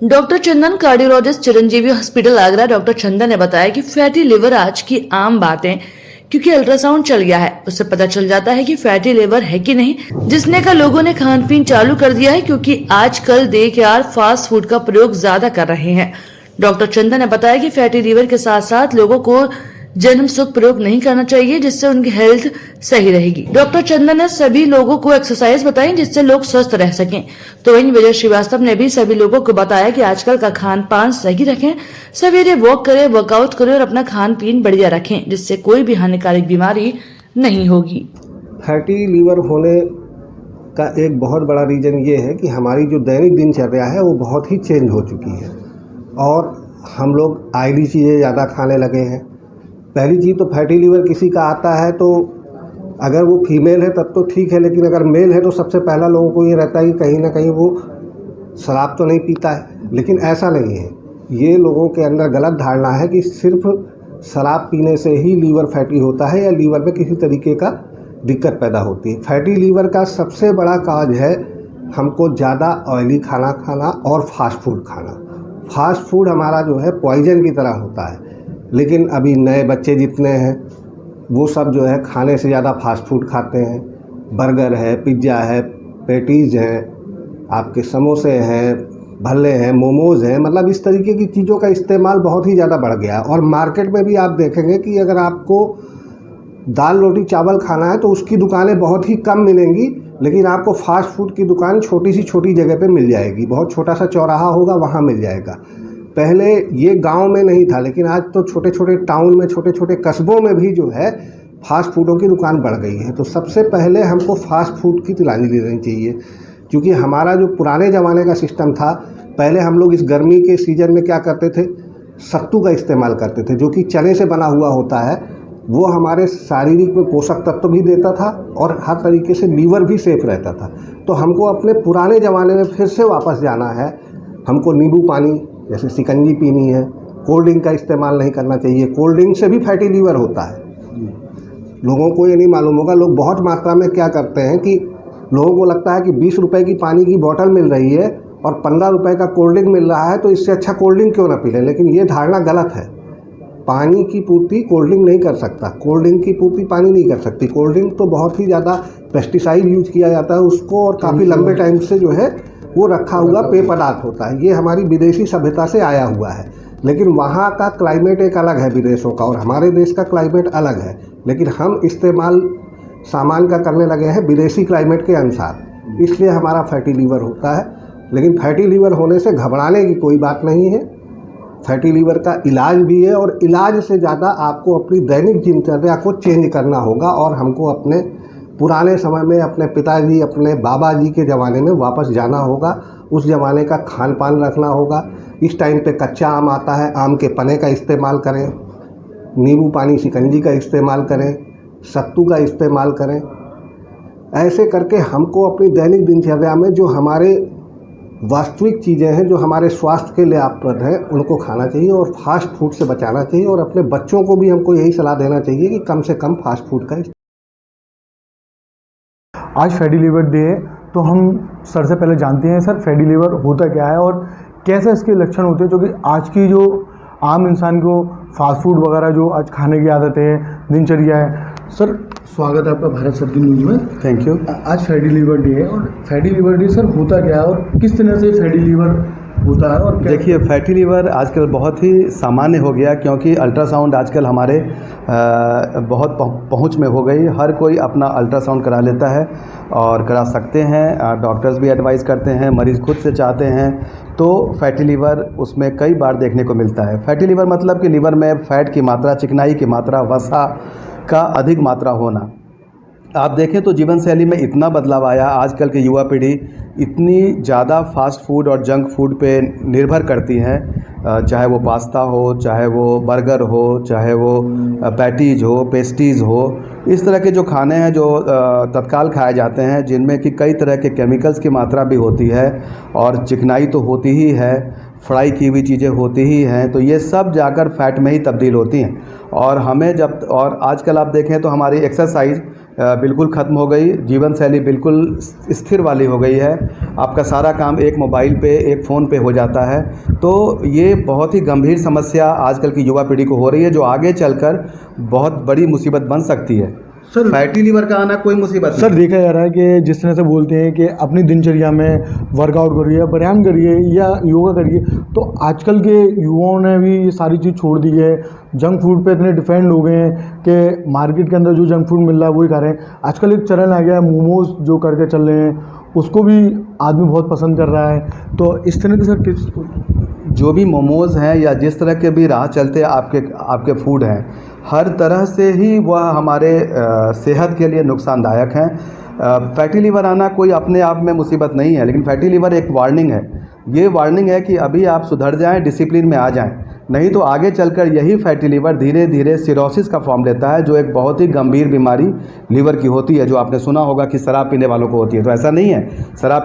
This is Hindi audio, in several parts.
Doctor Chandan cardiologist Chiranjeevi hospital Agra. Doctor Chandan ने बताया कि फैटी लिवर आज की आम बात है, क्योंकि अल्ट्रासाउंड चल गया है, उससे पता चल जाता है कि फैटी लिवर है कि नहीं। जिसने का लोगों ने खान पीन चालू कर दिया है, क्योंकि आजकल देर फास्ट फूड का प्रयोग ज्यादा कर रहे हैं। डॉक्टर चंदन ने बताया कि फैटी लिवर के साथ साथ लोगों को जन्म सुख प्रयोग नहीं करना चाहिए, जिससे उनकी हेल्थ सही रहेगी। डॉक्टर चंदन ने सभी लोगों को एक्सरसाइज बताई, जिससे लोग स्वस्थ रह सकें। तो वहीं विजय श्रीवास्तव ने भी सभी लोगों को बताया कि आजकल का खान पान सही रखें, सवेरे वॉक करें, वर्कआउट करें और अपना खान पीन बढ़िया रखें, जिससे कोई भी हानिकारक बीमारी नहीं होगी। फैटी लीवर होने का एक बहुत बड़ा रीज़न ये है कि हमारी जो दैनिक दिनचर्या है वो बहुत ही चेंज हो चुकी है और हम लोग ऑयली चीज़ें ज़्यादा खाने लगे हैं। पहली चीज़ तो फैटी लीवर किसी का आता है तो अगर वो फीमेल है तब तो ठीक है, लेकिन अगर मेल है तो सबसे पहला लोगों को ये रहता है कि कहीं ना कहीं वो शराब तो नहीं पीता है, लेकिन ऐसा नहीं है। ये लोगों के अंदर गलत धारणा है कि सिर्फ शराब पीने से ही लीवर फैटी होता है या लीवर में किसी तरीके का दिक्कत पैदा होती है। फैटी लीवर का सबसे बड़ा काज है हमको ज़्यादा ऑयली खाना खाना और फास्ट फूड खाना। फास्ट फूड हमारा जो है पॉइजन की तरह होता है, लेकिन अभी नए बच्चे जितने हैं वो सब जो है खाने से ज़्यादा फास्ट फूड खाते हैं। बर्गर है, पिज़्ज़ा है, पैटीज़ हैं, आपके समोसे हैं, भल्ले हैं, मोमोज़ हैं, मतलब इस तरीके की चीज़ों का इस्तेमाल बहुत ही ज़्यादा बढ़ गया है। और मार्केट में भी आप देखेंगे कि अगर आपको दाल रोटी चावल खाना है तो उसकी दुकानें बहुत ही कम मिलेंगी, लेकिन आपको फास्ट फूड की दुकान छोटी सी छोटी जगह पे मिल जाएगी। बहुत छोटा सा चौराहा होगा, वहाँ मिल जाएगा। पहले ये गांव में नहीं था, लेकिन आज तो छोटे छोटे टाउन में, छोटे छोटे कस्बों में भी जो है फास्ट फूडों की दुकान बढ़ गई है। तो सबसे पहले हमको फास्ट फूड की तिलांजलि देनी चाहिए, क्योंकि हमारा जो पुराने ज़माने का सिस्टम था, पहले हम लोग इस गर्मी के सीज़न में क्या करते थे, सत्तू का इस्तेमाल करते थे, जो कि चने से बना हुआ होता है। वो हमारे शारीरिक में पोषक तत्व भी देता था और हर तरीके से लीवर भी सेफ रहता था। तो हमको अपने पुराने ज़माने में फिर से वापस जाना है। हमको नींबू पानी जैसे शिकंजी पीनी है, कोल्ड ड्रिंक का इस्तेमाल नहीं करना चाहिए। कोल्ड ड्रिंक से भी फैटी लीवर होता है। लोगों को ये नहीं मालूम होगा, लोग बहुत मात्रा में क्या करते हैं कि लोगों को लगता है कि 20 रुपए की पानी की बोतल मिल रही है और 15 रुपए का कोल्ड ड्रिंक मिल रहा है, तो इससे अच्छा कोल्ड ड्रिंक क्यों ना पी लें। लेकिन ये धारणा गलत है। पानी की पूर्ति कोल्ड ड्रिंक नहीं कर सकता, कोल्ड ड्रिंक की पूर्ति पानी नहीं कर सकती। कोल्ड ड्रिंक तो बहुत ही ज़्यादा पेस्टिसाइड यूज किया जाता है उसको, और काफ़ी लंबे टाइम से जो है वो रखा हुआ पेय पदार्थ होता है। ये हमारी विदेशी सभ्यता से आया हुआ है, लेकिन वहाँ का क्लाइमेट एक अलग है विदेशों का, और हमारे देश का क्लाइमेट अलग है। लेकिन हम इस्तेमाल सामान का करने लगे हैं विदेशी क्लाइमेट के अनुसार, इसलिए हमारा फैटी लीवर होता है। लेकिन फैटी लीवर होने से घबराने की कोई बात नहीं है। फैटी लीवर का इलाज भी है, और इलाज से ज़्यादा आपको अपनी दैनिक दिनचर्या को चेंज करना होगा, और हमको अपने पुराने समय में अपने पिताजी, अपने बाबा जी के ज़माने में वापस जाना होगा। उस ज़माने का खान पान रखना होगा। इस टाइम पे कच्चा आम आता है, आम के पन्ने का इस्तेमाल करें, नींबू पानी शिकंजी का इस्तेमाल करें, सत्तू का इस्तेमाल करें। ऐसे करके हमको अपनी दैनिक दिनचर्या में जो हमारे वास्तविक चीज़ें हैं, जो हमारे स्वास्थ्य के लिए लाभप्रद हैं, उनको खाना चाहिए और फास्ट फूड से बचाना चाहिए। और अपने बच्चों को भी हमको यही सलाह देना चाहिए कि कम से कम फास्ट फूड का। आज फैटी लीवर डे है, तो हम सर से पहले जानते हैं सर फैटी लीवर होता क्या है और कैसे इसके लक्षण होते हैं, जो कि आज की जो आम इंसान को फास्ट फूड वगैरह जो आज खाने की आदतें हैं, दिनचर्या है। सर स्वागत है आपका भारत सबकी न्यूज़ में। Thank you. आज फैटी लीवर डे है, और फैटी लीवर डे सर होता क्या है और किस तरह से फैटी लीवर होता है? और देखिए, फैटी लीवर आजकल बहुत ही सामान्य हो गया, क्योंकि अल्ट्रासाउंड आजकल हमारे बहुत पहुंच में हो गई। हर कोई अपना अल्ट्रासाउंड करा लेता है और करा सकते हैं। डॉक्टर्स भी एडवाइस करते हैं, मरीज़ खुद से चाहते हैं। तो फैटी लीवर उसमें कई बार देखने को मिलता है। फैटी लीवर मतलब कि लीवर में फैट की मात्रा, चिकनाई की मात्रा, वसा का अधिक मात्रा होना। आप देखें तो जीवन शैली में इतना बदलाव आया। आजकल की युवा पीढ़ी इतनी ज़्यादा फास्ट फूड और जंक फूड पे निर्भर करती है, चाहे वो पास्ता हो, चाहे वो बर्गर हो, चाहे वो पैटीज हो, पेस्टीज़ हो। इस तरह के जो खाने हैं जो तत्काल खाए जाते हैं, जिनमें कि कई तरह के केमिकल्स की मात्रा भी होती है और चिकनाई तो होती ही है, फ्राई की हुई चीज़ें होती ही हैं। तो ये सब जाकर फैट में ही तब्दील होती हैं। और हमें और आजकल आप देखें तो हमारी एक्सरसाइज बिल्कुल ख़त्म हो गई, जीवन शैली बिल्कुल स्थिर वाली हो गई है। आपका सारा काम एक मोबाइल पे, एक फ़ोन पे हो जाता है। तो ये बहुत ही गंभीर समस्या आजकल की युवा पीढ़ी को हो रही है, जो आगे चलकर बहुत बड़ी मुसीबत बन सकती है। सर फैटी लीवर का आना कोई मुसीबत सर देखा जा रहा है कि जिस तरह से बोलते हैं कि अपनी दिनचर्या में वर्कआउट करिए, व्यायाम करिए या योगा करिए, तो आजकल के युवाओं ने भी ये सारी चीज़ छोड़ दी है। जंक फूड पे इतने डिपेंड हो गए हैं कि मार्केट के अंदर जो जंक फूड मिल रहा है वही खा रहे हैं। आजकल एक चलन आ गया है मोमोज जो करके चल रहे हैं, उसको भी आदमी बहुत पसंद कर रहा है। तो इस तरह के सर टिप्स, जो भी मोमोज़ हैं या जिस तरह के भी राह चलते आपके फूड हैं, हर तरह से ही वह हमारे सेहत के लिए नुकसानदायक हैं। फैटी लीवर आना कोई अपने आप में मुसीबत नहीं है, लेकिन फैटी लीवर एक वार्निंग है। ये वार्निंग है कि अभी आप सुधर जाएं, डिसिप्लिन में आ जाएं, नहीं तो आगे चलकर यही फैटी लीवर धीरे धीरे सिरोसिस का फॉर्म लेता है, जो एक बहुत ही गंभीर बीमारी लीवर की होती है, जो आपने सुना होगा कि शराब पीने वालों को होती है। तो ऐसा नहीं है। शराब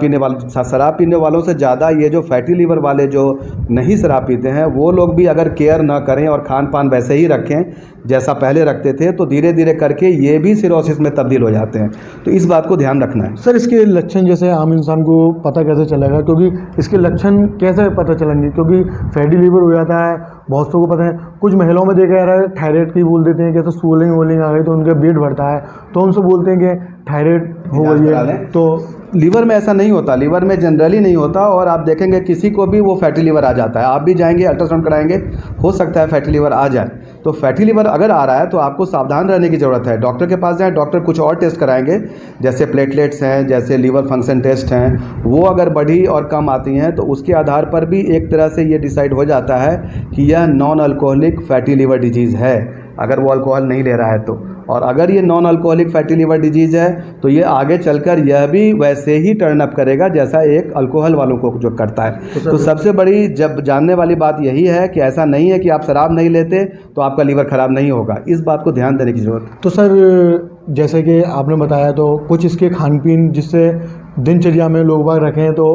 पीने वालों से ज़्यादा ये जो फैटी लीवर वाले जो नहीं शराब पीते हैं, वो लोग भी अगर केयर ना करें और खान पान वैसे ही रखें जैसा पहले रखते थे, तो धीरे धीरे करके ये भी सिरोसिस में तब्दील हो जाते हैं। तो इस बात को ध्यान रखना है। सर इसके लक्षण जैसे आम इंसान को पता कैसे चलेगा, क्योंकि इसके लक्षण कैसे पता चलेंगे, क्योंकि फैटी लीवर हो जाता है, बहुत लोगों को पता है। कुछ महिलाओं में देखा जा रहा है थायराइड की बोल देते हैं, जैसे स्वेलिंग आ गई तो उनका पेट बढ़ता है, तो उनसे बोलते हैं कि थायराइड हो गई है। तो लीवर में ऐसा नहीं होता, लीवर में जनरली नहीं होता, और आप देखेंगे किसी को भी वो फैटी लीवर आ जाता है। आप भी जाएंगे अल्ट्रासाउंड कराएंगे, हो सकता है फैटी लीवर आ जाए। तो फैटी लीवर अगर आ रहा है तो आपको सावधान रहने की ज़रूरत है। डॉक्टर के पास जाएं, डॉक्टर कुछ और टेस्ट कराएंगे, जैसे प्लेटलेट्स हैं, जैसे लीवर फंक्शन टेस्ट हैं। वो अगर बढ़ी और कम आती हैं तो उसके आधार पर भी एक तरह से ये डिसाइड हो जाता है कि यह non alcoholic fatty liver disease है, अगर वो अल्कोहल नहीं ले रहा है तो। और अगर ये non alcoholic fatty liver disease है तो ये आगे चलकर यह भी वैसे ही टर्न अप करेगा जैसा एक अल्कोहल वालों को जो करता है। तो सबसे बड़ी जब जानने वाली बात यही है कि ऐसा नहीं है कि आप शराब नहीं लेते तो आपका लीवर ख़राब नहीं होगा। इस बात को ध्यान देने की ज़रूरत है। तो सर जैसे कि आपने बताया, तो कुछ इसके खान पीन जिससे दिनचर्या में लोग बाग रखें, तो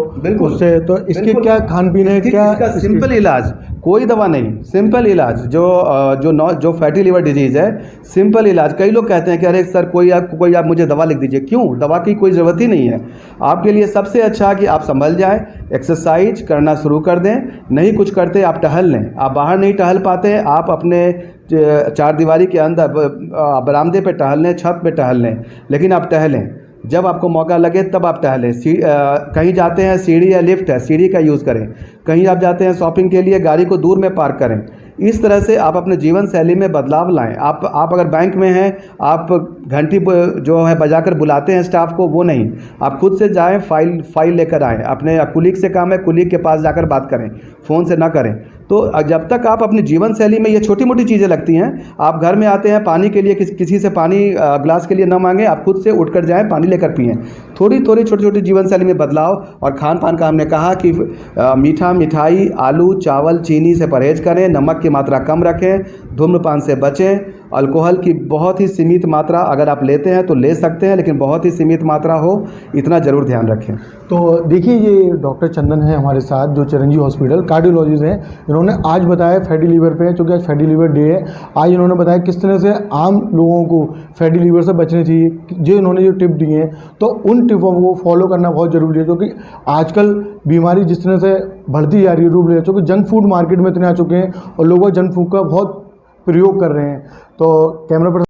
उससे तो इसके क्या खान पीन है, क्या इसका सिंपल इलाज, कोई दवा नहीं, सिंपल इलाज जो फैटी लीवर डिजीज़ है, सिंपल इलाज। कई लोग कहते हैं कि अरे सर कोई आप मुझे दवा लिख दीजिए। क्यों? दवा की कोई ज़रूरत ही नहीं है। आपके लिए सबसे अच्छा कि आप संभल जाएं, एक्सरसाइज करना शुरू कर दें। नहीं कुछ करते आप टहल लें। आप बाहर नहीं टहल पाते, आप अपने चार दीवारी के अंदर बरामदे पे टहल लें, छत पे टहल लें, लेकिन आप टहलें। जब आपको मौका लगे तब आप टहलें। कहीं जाते हैं सीढ़ी या लिफ्ट है, सीढ़ी का यूज़ करें। कहीं आप जाते हैं शॉपिंग के लिए, गाड़ी को दूर में पार्क करें। इस तरह से आप अपने जीवन शैली में बदलाव लाएं। आप अगर बैंक में हैं, आप घंटी जो है बजाकर बुलाते हैं स्टाफ को, वो नहीं, आप खुद से जाएं, फाइल लेकर आएँ। अपने कुलीग से काम है, कुलीग के पास जाकर बात करें, फ़ोन से ना करें। तो जब तक आप अपनी जीवन शैली में ये छोटी मोटी चीज़ें लगती हैं, आप घर में आते हैं पानी के लिए, किसी से पानी ग्लास के लिए ना मांगें, आप खुद से उठकर जाएं, पानी लेकर पिएं। थोड़ी छोटी छोटी जीवन शैली में बदलाव। और खान पान का हमने कहा कि मीठा, मिठाई, आलू, चावल, चीनी से परहेज़ करें, नमक की मात्रा कम रखें, धूम्रपान से बचें। अल्कोहल की बहुत ही सीमित मात्रा अगर आप लेते हैं तो ले सकते हैं, लेकिन बहुत ही सीमित मात्रा हो, इतना ज़रूर ध्यान रखें। तो देखिए, ये डॉक्टर चंदन है हमारे साथ, जो चिरंजीवी हॉस्पिटल कार्डियोलॉजिस्ट हैं। इन्होंने आज बताया फैटी लीवर पे, क्योंकि आज फैटी लीवर डे है, आज इन्होंने बताया किस तरह से आम लोगों को फैटी लीवर से बचना चाहिए। जो इन्होंने जो टिप दिए हैं, तो उन टिपों को फॉलो करना बहुत ज़रूरी है, क्योंकि आजकल बीमारी जिस तरह से बढ़ती जा रही है, रूप ले, क्योंकि जंक फूड मार्केट में इतने आ चुके हैं और लोग जंक फूड का बहुत प्रयोग कर रहे हैं। तो कैमरा पर